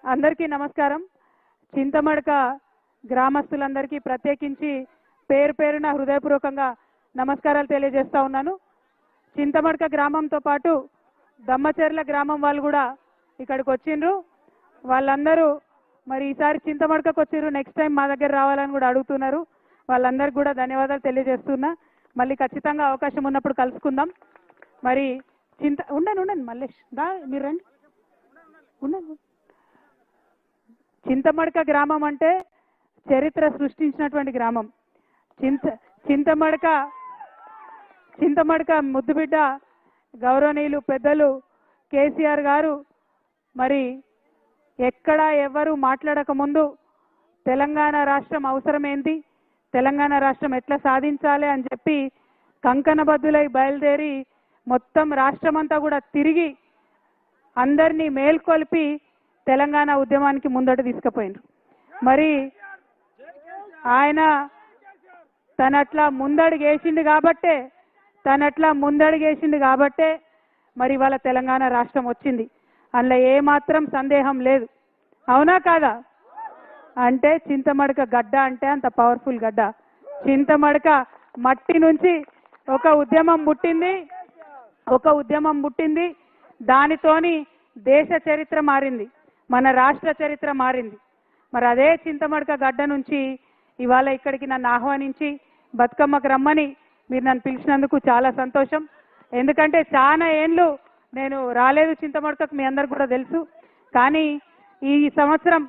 అందరికీ నమస్కారం. చింతమడక గ్రామస్తులందరికీ ప్రత్యేకించి పేరు పేరున హృదయపూర్వకంగా నమస్కారాలు తెలియజేస్తా ఉన్నాను. చింతమడక గ్రామంతో పాటు దమ్మచెర్ల గ్రామం వాళ్ళు కూడా ఇక్కడికి వచ్చిండ్రు. వాళ్ళందరూ మరి ఈసారి చింతమడకకు వచ్చిర్రు, నెక్స్ట్ టైం మా దగ్గర రావాలని కూడా అడుగుతున్నారు. వాళ్ళందరికీ కూడా ధన్యవాదాలు తెలియజేస్తున్నా. మళ్ళీ ఖచ్చితంగా అవకాశం ఉన్నప్పుడు కలుసుకుందాం. మరి ఉండండి మల్లేష్ దా మీరు రండి, ఉండండి. చింతమడక గ్రామం అంటే చరిత్ర సృష్టించినటువంటి గ్రామం. చింతమడక ముద్దుబిడ్డ గౌరవనీయులు పెద్దలు కేసీఆర్ గారు మరి ఎక్కడ ఎవరు మాట్లాడక ముందు తెలంగాణ రాష్ట్రం అవసరం ఏంటి, తెలంగాణ రాష్ట్రం ఎట్లా సాధించాలి అని చెప్పి కంకణబద్దులై బయలుదేరి మొత్తం రాష్ట్రమంతా కూడా తిరిగి అందరినీ మేల్కొల్పి తెలంగాణ ఉద్యమానికి ముందట తీసుకుపోయినారు. మరి ఆయన తనట్లా ముందడుగేసిండు కాబట్టే మరి వాళ్ళ తెలంగాణ రాష్ట్రం వచ్చింది. అందులో ఏమాత్రం సందేహం లేదు. అవునా కాదా? అంటే చింతమడక గడ్డ అంటే అంత పవర్ఫుల్ గడ్డ. చింతమడక మట్టి నుంచి ఒక ఉద్యమం పుట్టింది. దానితోని దేశ చరిత్ర మారింది, మన రాష్ట్ర చరిత్ర మారింది. మరి అదే చింతమడక గడ్డ నుంచి ఇవాళ ఇక్కడికి నన్ను ఆహ్వానించి బతుకమ్మకు రమ్మని మీరు నన్ను పిలిచినందుకు చాలా సంతోషం. ఎందుకంటే చాలా ఏండ్లు నేను రాలేదు చింతమడకకు, మీ అందరికి కూడా తెలుసు. కానీ ఈ సంవత్సరం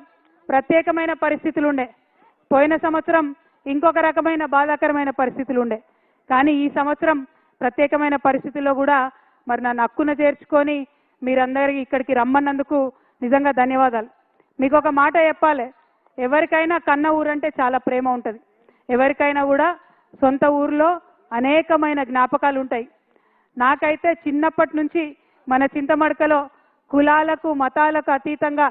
ప్రత్యేకమైన పరిస్థితులు ఉండే, పోయిన సంవత్సరం ఇంకొక రకమైన బాధాకరమైన పరిస్థితులు ఉండే. కానీ ఈ సంవత్సరం ప్రత్యేకమైన పరిస్థితుల్లో కూడా మరి నన్ను హక్కున చేర్చుకొని మీరందరికీ ఇక్కడికి రమ్మన్నందుకు నిజంగా ధన్యవాదాలు. మీకు ఒక మాట చెప్పాలి, ఎవరికైనా కన్న ఊరంటే చాలా ప్రేమ ఉంటుంది. ఎవరికైనా కూడా సొంత ఊరిలో అనేకమైన జ్ఞాపకాలు ఉంటాయి. నాకైతే చిన్నప్పటి నుంచి మన చింతమడకలో కులాలకు మతాలకు అతీతంగా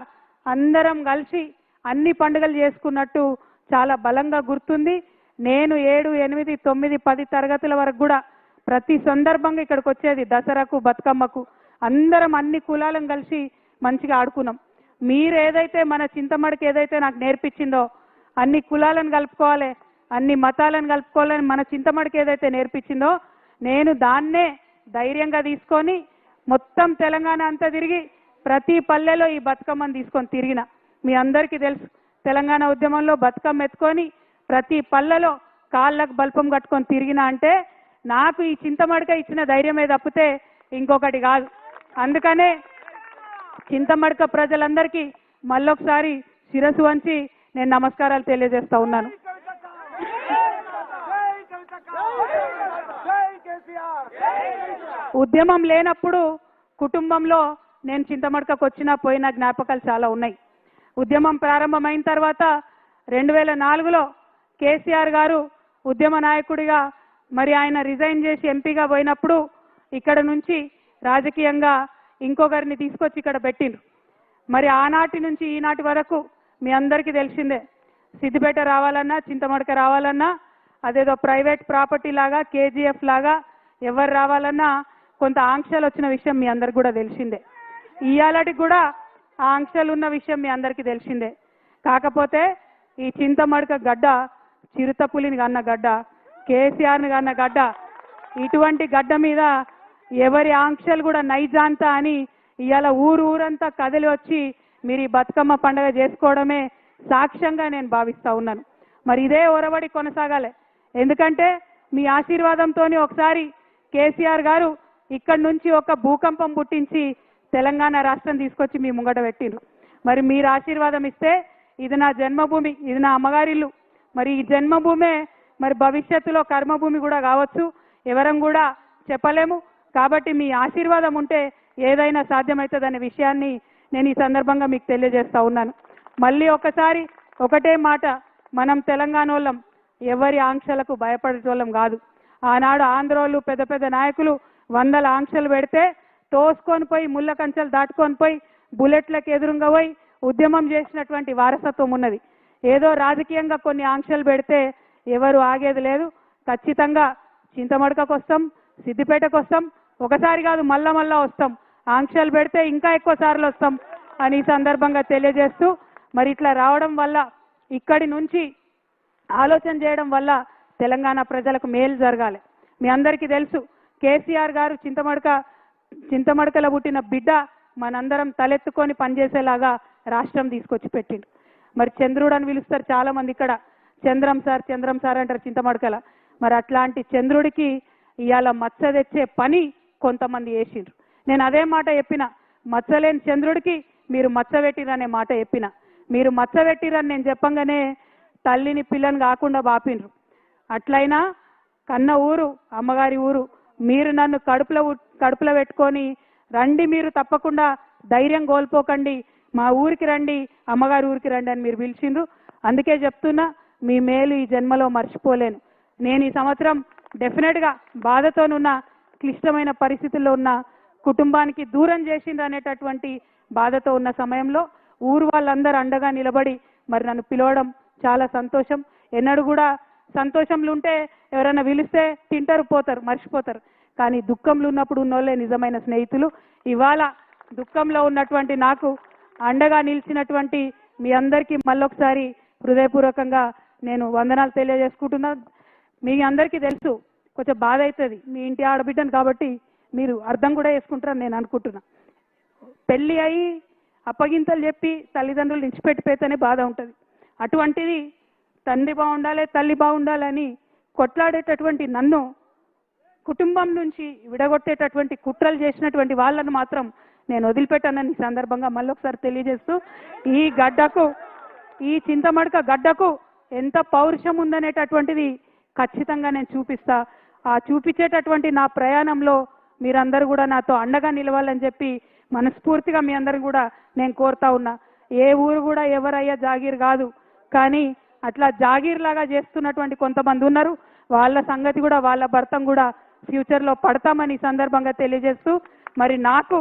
అందరం కలిసి అన్ని పండుగలు చేసుకున్నట్టు చాలా బలంగా గుర్తుంది. నేను 7, 8, 9, 10 తరగతుల వరకు కూడా ప్రతి సందర్భంగా ఇక్కడికి వచ్చేది. దసరాకు బతుకమ్మకు అందరం అన్ని కులాలను కలిసి మంచిగా ఆడుకున్నాం. మీరు ఏదైతే మన చింతమడక ఏదైతే నాకు నేర్పించిందో అన్ని కులాలను కలుపుకోవాలి, అన్ని మతాలను కలుపుకోవాలని మన చింతమడక ఏదైతే నేర్పించిందో నేను దాన్నే ధైర్యంగా తీసుకొని మొత్తం తెలంగాణ అంతా తిరిగి ప్రతి పల్లెలో ఈ బతుకమ్మను తీసుకొని తిరిగిన. మీ అందరికీ తెలుసు, తెలంగాణ ఉద్యమంలో బతుకమ్మ ఎత్తుకొని ప్రతి పల్లెలో కాళ్ళకు బల్పం కట్టుకొని తిరిగిన అంటే నాకు ఈ చింతమడక ఇచ్చిన ధైర్యమే తప్పితే ఇంకొకటి కాదు. అందుకనే చింతమడక ప్రజలందరికీ మళ్ళొకసారి శిరస్సు వంచి నేను నమస్కారాలు తెలియజేస్తా ఉన్నాను. ఉద్యమం లేనప్పుడు కుటుంబంలో నేను చింతమడకకు వచ్చినా పోయిన జ్ఞాపకాలు చాలా ఉన్నాయి. ఉద్యమం ప్రారంభమైన తర్వాత 2004లో కేసీఆర్ గారు ఉద్యమ నాయకుడిగా మరి ఆయన రిజైన్ చేసి ఎంపీగా పోయినప్పుడు ఇక్కడ నుంచి రాజకీయంగా ఇంకొకరిని తీసుకొచ్చి ఇక్కడ పెట్టిండ్రు. మరి ఆనాటి నుంచి ఈనాటి వరకు మీ అందరికీ తెలిసిందే, సిద్దిపేట రావాలన్నా చింతమడక రావాలన్నా అదేదో ప్రైవేట్ ప్రాపర్టీ లాగా కేజీఎఫ్ లాగా ఎవరు రావాలన్నా కొంత ఆంక్షలు వచ్చిన విషయం మీ అందరికి కూడా తెలిసిందే. ఇయాలటికి కూడా ఆ ఆంక్షలు ఉన్న విషయం మీ అందరికీ తెలిసిందే. కాకపోతే ఈ చింతమడక గడ్డ చిరుతపులిని కన్న గడ్డ, కేసీఆర్ని కన్న గడ్డ. ఇటువంటి గడ్డ మీద ఎవరి ఆంక్షలు కూడా నైజాంత అని ఇవాళ ఊరంతా కదిలి వచ్చి మీరు ఈ బతుకమ్మ పండుగ చేసుకోవడమే సాక్ష్యంగా నేను భావిస్తా ఉన్నాను. మరి ఇదే ఒరవడి కొనసాగాలి. ఎందుకంటే మీ ఆశీర్వాదంతో ఒకసారి కేసీఆర్ గారు ఇక్కడి నుంచి ఒక భూకంపం పుట్టించి తెలంగాణ రాష్ట్రం తీసుకొచ్చి మీ ముంగట పెట్టిండ్రు. మరి మీరు ఆశీర్వాదం ఇస్తే ఇది నా జన్మభూమి, ఇది నా అమ్మగారిల్లు. మరి ఈ జన్మభూమే మరి భవిష్యత్తులో కర్మభూమి కూడా కావచ్చు, ఎవరం కూడా చెప్పలేము. కాబట్టి మీ ఆశీర్వాదం ఉంటే ఏదైనా సాధ్యమవుతుందనే విషయాన్ని నేను ఈ సందర్భంగా మీకు తెలియజేస్తా ఉన్నాను. మళ్ళీ ఒకసారి ఒకటే మాట, మనం తెలంగాణ వాళ్ళం ఎవరి ఆంక్షలకు భయపడేటోళ్ళం కాదు. ఆనాడు ఆంధ్రోళ్ళు పెద్ద పెద్ద నాయకులు 100 ఆంక్షలు పెడితే తోసుకొని పోయి ముళ్ళ కంచెలు దాటుకొని పోయి బుల్లెట్లకు ఎదురుగా పోయి ఉద్యమం చేసినటువంటి వారసత్వం ఉన్నది. ఏదో రాజకీయంగా కొన్ని ఆంక్షలు పెడితే ఎవరు ఆగేది లేదు. ఖచ్చితంగా చింతమడకకు వస్తాం, సిద్దిపేటకు వస్తాం, ఒకసారి కాదు మళ్ళా వస్తాం. ఆంక్షలు పెడితే ఇంకా ఎక్కువ సార్లు వస్తాం, అని ఈ సందర్భంగా తెలియజేస్తూ మరి ఇట్లా రావడం వల్ల ఇక్కడి నుంచి ఆలోచన చేయడం వల్ల తెలంగాణ ప్రజలకు మేలు జరగాలి. మీ అందరికీ తెలుసు కేసీఆర్ గారు చింతమడకల పుట్టిన బిడ్డ మనందరం తలెత్తుకొని పనిచేసేలాగా రాష్ట్రం తీసుకొచ్చి పెట్టిండు. మరి చంద్రుడు అని పిలుస్తారు చాలా మంది ఇక్కడ, చంద్రం సార్ అంటారు చింతమడకల. మరి అట్లాంటి చంద్రుడికి ఇవాళ మచ్చ తెచ్చే పని కొంతమంది చేసిండ్రు. నేను అదే మాట చెప్పిన, మచ్చలేని చంద్రుడికి మీరు మచ్చ పెట్టిరనే మాట చెప్పిన. మీరు మచ్చ పెట్టిరని నేను చెప్పంగానే తల్లిని పిల్లని కాకుండా బాపిండ్రు. అట్లయినా కన్న ఊరు అమ్మగారి ఊరు, మీరు నన్ను కడుపులో పెట్టుకొని రండి, మీరు తప్పకుండా ధైర్యం కోల్పోకండి, మా ఊరికి రండి, అమ్మగారి ఊరికి రండి అని మీరు పిలిచిండ్రు. అందుకే చెప్తున్నా, మీ మేలు ఈ జన్మలో మర్చిపోలేను. నేను ఈ సంవత్సరం డెఫినెట్గా బాధతోనున్న, క్లిష్టమైన పరిస్థితుల్లో ఉన్న కుటుంబానికి దూరం చేసిండ్రు అనేటటువంటి బాధతో ఉన్న సమయంలో ఊరు వాళ్ళందరూ అండగా నిలబడి మరి నన్ను పిలవడం చాలా సంతోషం. ఎన్నడూ కూడా సంతోషంలో ఉంటే ఎవరైనా పిలిస్తే తింటారు, పోతారు, మర్చిపోతారు. కానీ దుఃఖంలో ఉన్నప్పుడు ఉన్నోళ్ళే నిజమైన స్నేహితులు. ఇవాళ దుఃఖంలో ఉన్నటువంటి నాకు అండగా నిలిచినటువంటి మీ అందరికీ మళ్ళొకసారి హృదయపూర్వకంగా నేను వందనాలు తెలియజేసుకుంటున్నా. మీ అందరికీ తెలుసు, కొంచెం బాధ అవుతుంది, మీ ఇంటి ఆడబిడ్డను కాబట్టి మీరు అర్థం కూడా చేసుకుంటారని నేను అనుకుంటున్నా. పెళ్ళి అయి అప్పగింతలు చెప్పి తల్లిదండ్రులు నిలిచిపెట్టిపోతేనే బాధ ఉంటుంది. అటువంటిది తండ్రి బాగుండాలి, తల్లి బాగుండాలని కొట్లాడేటటువంటి నన్ను కుటుంబం నుంచి విడగొట్టేటటువంటి కుట్రలు చేసినటువంటి వాళ్ళను మాత్రం నేను వదిలిపెట్టానని సందర్భంగా మళ్ళొకసారి తెలియజేస్తూ, ఈ గడ్డకు, ఈ చింతమడక గడ్డకు ఎంత పౌరుషం ఉందనేటటువంటిది ఖచ్చితంగా నేను చూపిస్తా. ఆ చూపించేటటువంటి నా ప్రయాణంలో మీరందరూ కూడా నాతో అండగా నిలవాలని చెప్పి మనస్ఫూర్తిగా మీ అందరూ కూడా నేను కోరుతా ఉన్నా. ఏ ఊరు కూడా ఎవరయ్యా జాగీర్ కాదు, కానీ అట్లా జాగీర్ లాగా చేస్తున్నటువంటి కొంతమంది ఉన్నారు. వాళ్ళ సంగతి కూడా, వాళ్ళ భర్తం కూడా ఫ్యూచర్లో పడతామని సందర్భంగా తెలియజేస్తూ, మరి నాకు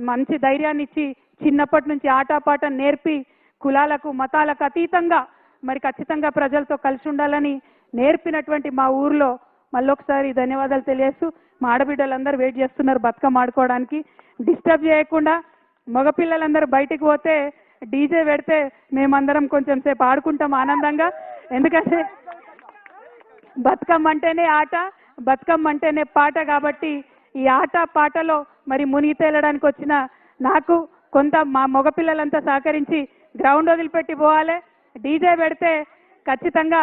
మంచి ధైర్యాన్ని ఇచ్చి చిన్నప్పటి నుంచి ఆటపాట నేర్పి కులాలకు మతాలకు అతీతంగా మరి ఖచ్చితంగా ప్రజలతో కలిసి ఉండాలని నేర్పినటువంటి మా ఊర్లో మళ్ళొకసారి ధన్యవాదాలు తెలియజేస్తూ, మా ఆడబిడ్డలందరూ వెయిట్ చేస్తున్నారు బతుకమ్మ ఆడుకోవడానికి. డిస్టర్బ్ చేయకుండా మగపిల్లలందరూ బయటికి పోతే డీజే పెడితే మేమందరం కొంచెం సేపు ఆడుకుంటాం ఆనందంగా. ఎందుకంటే బతుకమ్మ అంటేనే ఆట, బతుకమ్మ అంటేనే పాట. కాబట్టి ఈ ఆట పాటలో మరి మునిగి తేలడానికి వచ్చిన నాకు కొంత మా మగపిల్లలంతా సహకరించి గ్రౌండ్ వదిలిపెట్టి పోవాలి. డీజే పెడితే ఖచ్చితంగా